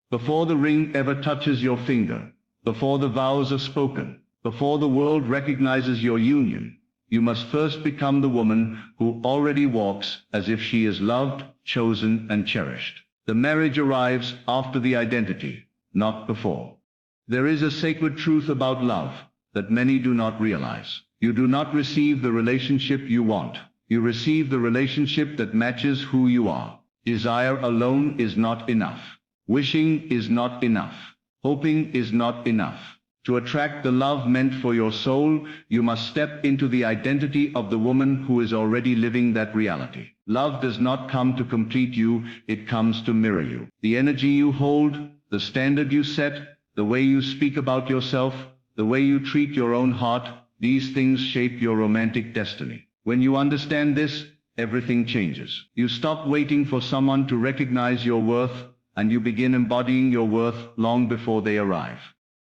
Before the ring ever touches your finger, before the vows are spoken, before the world recognizes your union, you must first become the woman who already walks as if she is loved, chosen, and cherished. The marriage arrives after the identity, not before. There is a sacred truth about love that many do not realize. You do not receive the relationship you want. You receive the relationship that matches who you are. Desire alone is not enough. Wishing is not enough. Hoping is not enough. To attract the love meant for your soul, you must step into the identity of the woman who is already living that reality. Love does not come to complete you, it comes to mirror you. The energy you hold, the standard you set, the way you speak about yourself, the way you treat your own heart, these things shape your romantic destiny. When you understand this, everything changes. You stop waiting for someone to recognize your worth, and you begin embodying your worth long before they arrive.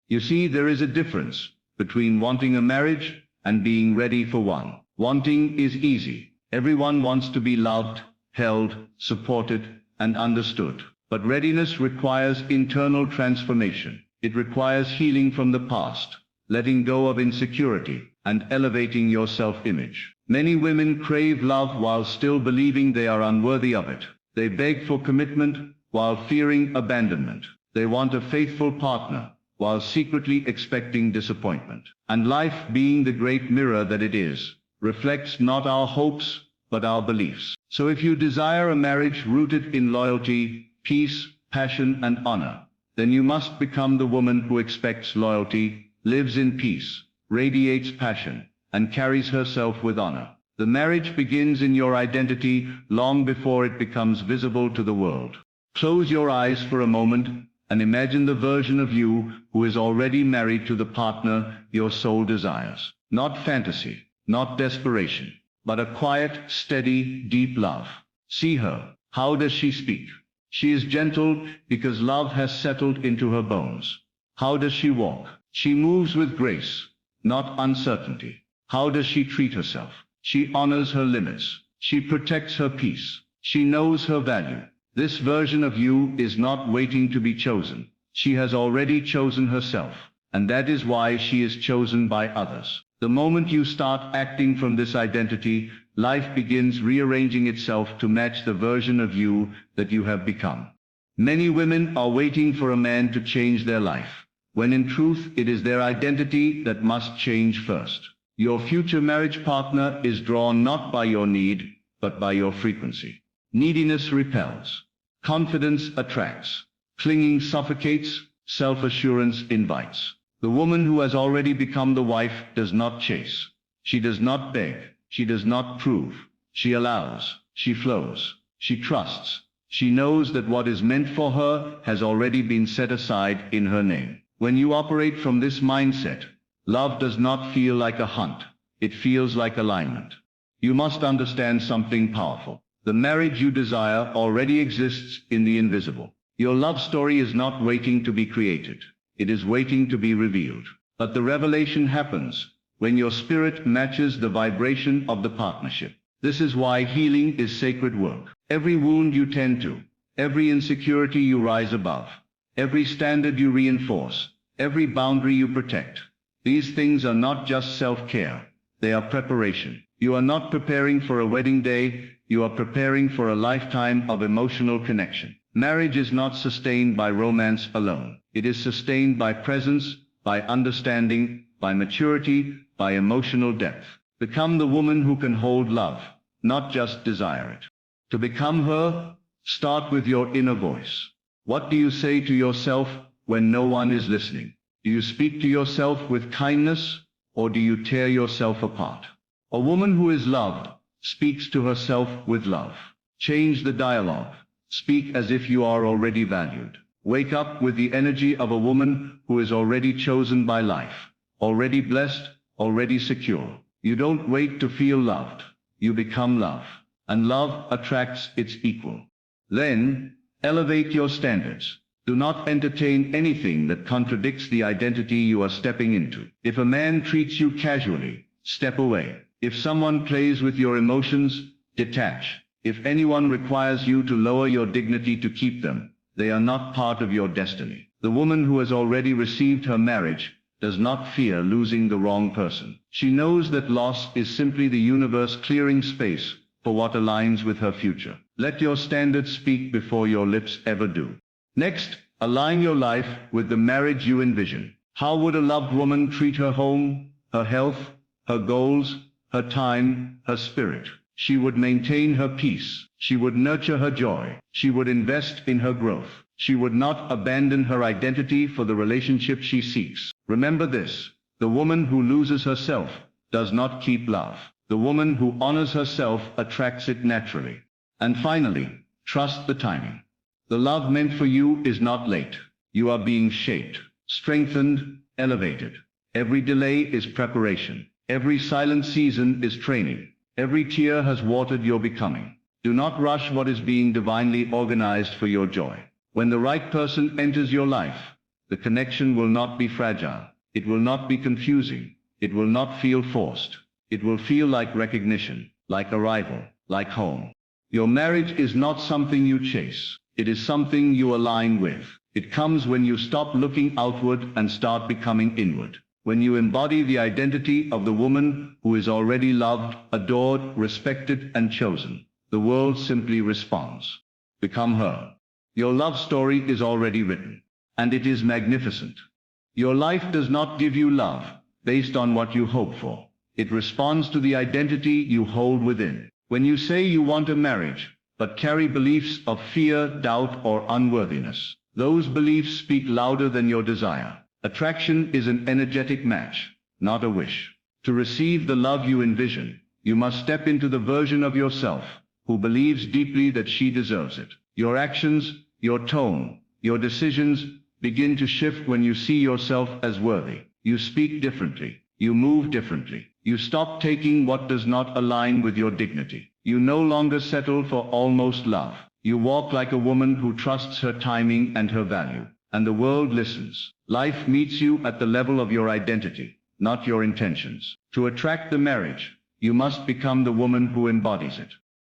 You see, there is a difference between wanting a marriage and being ready for one. Wanting is easy. Everyone wants to be loved, held, supported, and understood. But readiness requires internal transformation. It requires healing from the past, letting go of insecurity, and elevating your self-image. Many women crave love while still believing they are unworthy of it. They beg for commitment while fearing abandonment. They want a faithful partner while secretly expecting disappointment. And life, being the great mirror that it is, reflects not our hopes, but our beliefs. So if you desire a marriage rooted in loyalty, peace, passion, and honor, then you must become the woman who expects loyalty, lives in peace, radiates passion, and carries herself with honor. The marriage begins in your identity long before it becomes visible to the world. Close your eyes for a moment and imagine the version of you who is already married to the partner your soul desires. Not fantasy, not desperation, but a quiet, steady, deep love. See her. How does she speak? She is gentle because love has settled into her bones. How does she walk? She moves with grace, not uncertainty. How does she treat herself? She honors her limits. She protects her peace. She knows her value. This version of you is not waiting to be chosen. She has already chosen herself, and that is why she is chosen by others. The moment you start acting from this identity, life begins rearranging itself to match the version of you that you have become. Many women are waiting for a man to change their life, when in truth it is their identity that must change first. Your future marriage partner is drawn not by your need, but by your frequency. Neediness repels. Confidence attracts. Clinging suffocates. Self-assurance invites. The woman who has already become the wife does not chase. She does not beg. She does not prove. She allows. She flows. She trusts. She knows that what is meant for her has already been set aside in her name. When you operate from this mindset, love does not feel like a hunt. It feels like alignment. You must understand something powerful. The marriage you desire already exists in the invisible. Your love story is not waiting to be created. It is waiting to be revealed. But the revelation happens when your spirit matches the vibration of the partnership. This is why healing is sacred work. Every wound you tend to, every insecurity you rise above, every standard you reinforce, every boundary you protect. These things are not just self-care. They are preparation. You are not preparing for a wedding day. You are preparing for a lifetime of emotional connection. Marriage is not sustained by romance alone. It is sustained by presence, by understanding, by maturity, by emotional depth. Become the woman who can hold love, not just desire it. To become her, start with your inner voice. What do you say to yourself when no one is listening? Do you speak to yourself with kindness, or do you tear yourself apart? A woman who is loved speaks to herself with love. Change the dialogue. Speak as if you are already valued. Wake up with the energy of a woman who is already chosen by life, already blessed, already secure. You don't wait to feel loved. You become love. And love attracts its equal. Then, elevate your standards. Do not entertain anything that contradicts the identity you are stepping into. If a man treats you casually, step away. If someone plays with your emotions, detach. If anyone requires you to lower your dignity to keep them, They are not part of your destiny. The woman who has already received her marriage does not fear losing the wrong person. She knows that loss is simply the universe clearing space for what aligns with her future. Let your standards speak before your lips ever do. Next, align your life with the marriage you envision. How would a loved woman treat her home, her health, her goals, her time, her spirit? She would maintain her peace. She would nurture her joy. She would invest in her growth. She would not abandon her identity for the relationship she seeks. Remember this: the woman who loses herself does not keep love. The woman who honors herself attracts it naturally. And finally, trust the timing. The love meant for you is not late. You are being shaped, strengthened, elevated. Every delay is preparation. Every silent season is training. Every tear has watered your becoming. Do not rush what is being divinely organized for your joy. When the right person enters your life, the connection will not be fragile. It will not be confusing. It will not feel forced. It will feel like recognition, like arrival, like home. Your marriage is not something you chase. It is something you align with. It comes when you stop looking outward and start becoming inward. When you embody the identity of the woman who is already loved, adored, respected, and chosen, the world simply responds. Become her. Your love story is already written, and it is magnificent. Your life does not give you love based on what you hope for. It responds to the identity you hold within. When you say you want a marriage, but carry beliefs of fear, doubt, or unworthiness, those beliefs speak louder than your desire. Attraction is an energetic match, not a wish. To receive the love you envision, you must step into the version of yourself who believes deeply that she deserves it. Your actions, your tone, your decisions begin to shift when you see yourself as worthy. You speak differently. You move differently. You stop taking what does not align with your dignity. You no longer settle for almost love. You walk like a woman who trusts her timing and her value. And the world listens. Life meets you at the level of your identity, not your intentions. To attract the marriage, you must become the woman who embodies it.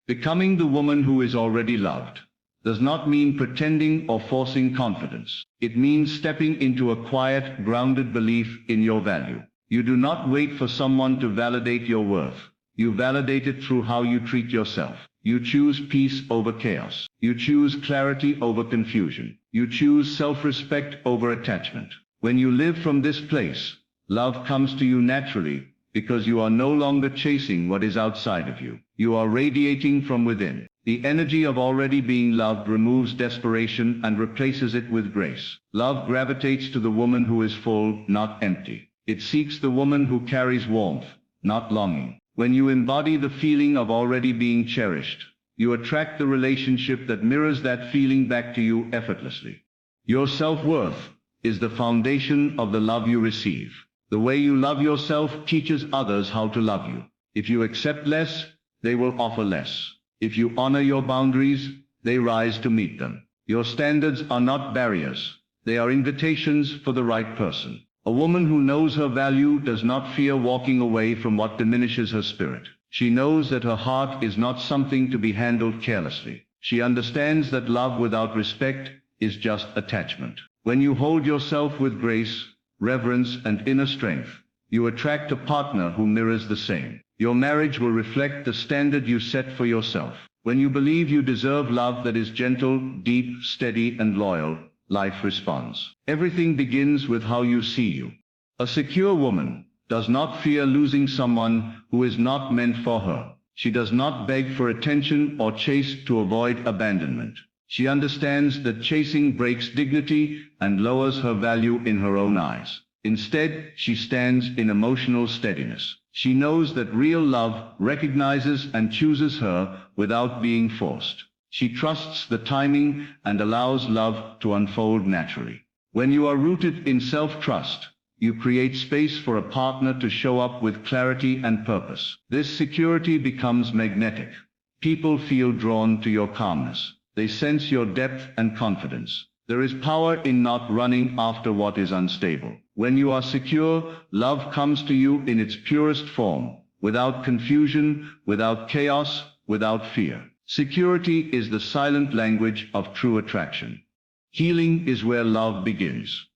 Becoming the woman who is already loved does not mean pretending or forcing confidence. It means stepping into a quiet, grounded belief in your value. You do not wait for someone to validate your worth. You validate it through how you treat yourself. You choose peace over chaos. You choose clarity over confusion. You choose self-respect over attachment. When you live from this place, love comes to you naturally because you are no longer chasing what is outside of you. You are radiating from within. The energy of already being loved removes desperation and replaces it with grace. Love gravitates to the woman who is full, not empty. It seeks the woman who carries warmth, not longing. When you embody the feeling of already being cherished, you attract the relationship that mirrors that feeling back to you effortlessly. Your self-worth is the foundation of the love you receive. The way you love yourself teaches others how to love you. If you accept less, they will offer less. If you honor your boundaries, they rise to meet them. Your standards are not barriers. They are invitations for the right person. A woman who knows her value does not fear walking away from what diminishes her spirit. She knows that her heart is not something to be handled carelessly. She understands that love without respect is just attachment. When you hold yourself with grace, reverence, and inner strength, you attract a partner who mirrors the same. Your marriage will reflect the standard you set for yourself. When you believe you deserve love that is gentle, deep, steady, and loyal, life responds. Everything begins with how you see you. A secure woman does not fear losing someone who is not meant for her. She does not beg for attention or chase to avoid abandonment. She understands that chasing breaks dignity and lowers her value in her own eyes. Instead, she stands in emotional steadiness. She knows that real love recognizes and chooses her without being forced. She trusts the timing and allows love to unfold naturally. When you are rooted in self-trust, you create space for a partner to show up with clarity and purpose. This security becomes magnetic. People feel drawn to your calmness. They sense your depth and confidence. There is power in not running after what is unstable. When you are secure, love comes to you in its purest form, without confusion, without chaos, without fear. Security is the silent language of true attraction. Healing is where love begins.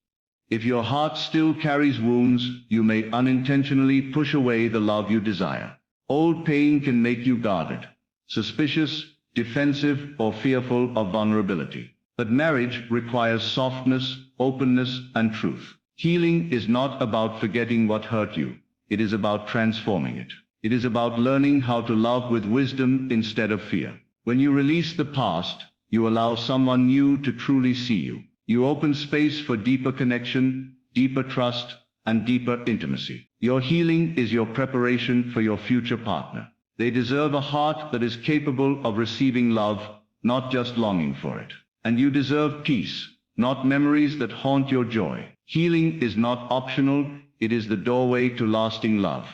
If your heart still carries wounds, you may unintentionally push away the love you desire. Old pain can make you guarded, suspicious, defensive, or fearful of vulnerability. But marriage requires softness, openness, and truth. Healing is not about forgetting what hurt you. It is about transforming it. It is about learning how to love with wisdom instead of fear. When you release the past, you allow someone new to truly see you. You open space for deeper connection, deeper trust, and deeper intimacy. Your healing is your preparation for your future partner. They deserve a heart that is capable of receiving love, not just longing for it. And you deserve peace, not memories that haunt your joy. Healing is not optional, it is the doorway to lasting love.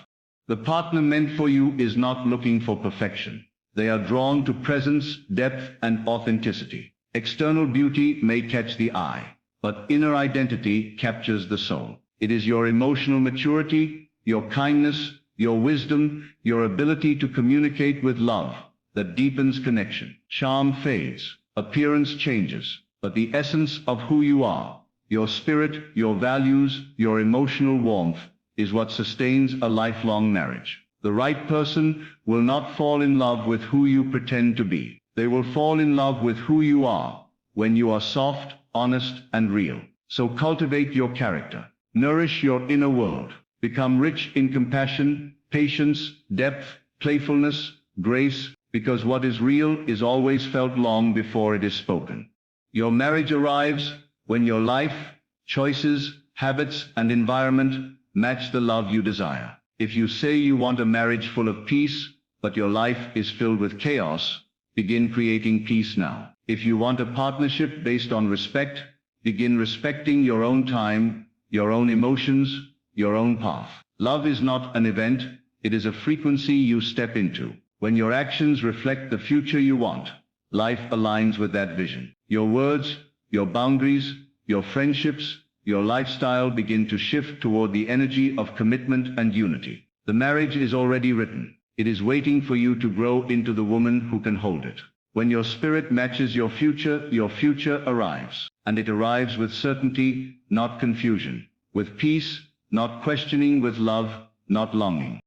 The partner meant for you is not looking for perfection. They are drawn to presence, depth, and authenticity. External beauty may catch the eye, but inner identity captures the soul. It is your emotional maturity, your kindness, your wisdom, your ability to communicate with love that deepens connection. Charm fades, appearance changes, but the essence of who you are, your spirit, your values, your emotional warmth, is what sustains a lifelong marriage. The right person will not fall in love with who you pretend to be. They will fall in love with who you are, when you are soft, honest, and real. So cultivate your character. Nourish your inner world. Become rich in compassion, patience, depth, playfulness, grace, because what is real is always felt long before it is spoken. Your marriage arrives when your life, choices, habits, and environment match the love you desire. If you say you want a marriage full of peace, but your life is filled with chaos, begin creating peace now. If you want a partnership based on respect, begin respecting your own time, your own emotions, your own path. Love is not an event, it is a frequency you step into. When your actions reflect the future you want, life aligns with that vision. Your words, your boundaries, your friendships, your lifestyle begin to shift toward the energy of commitment and unity. The marriage is already written. It is waiting for you to grow into the woman who can hold it. When your spirit matches your future arrives. And it arrives with certainty, not confusion. With peace, not questioning, with love, not longing.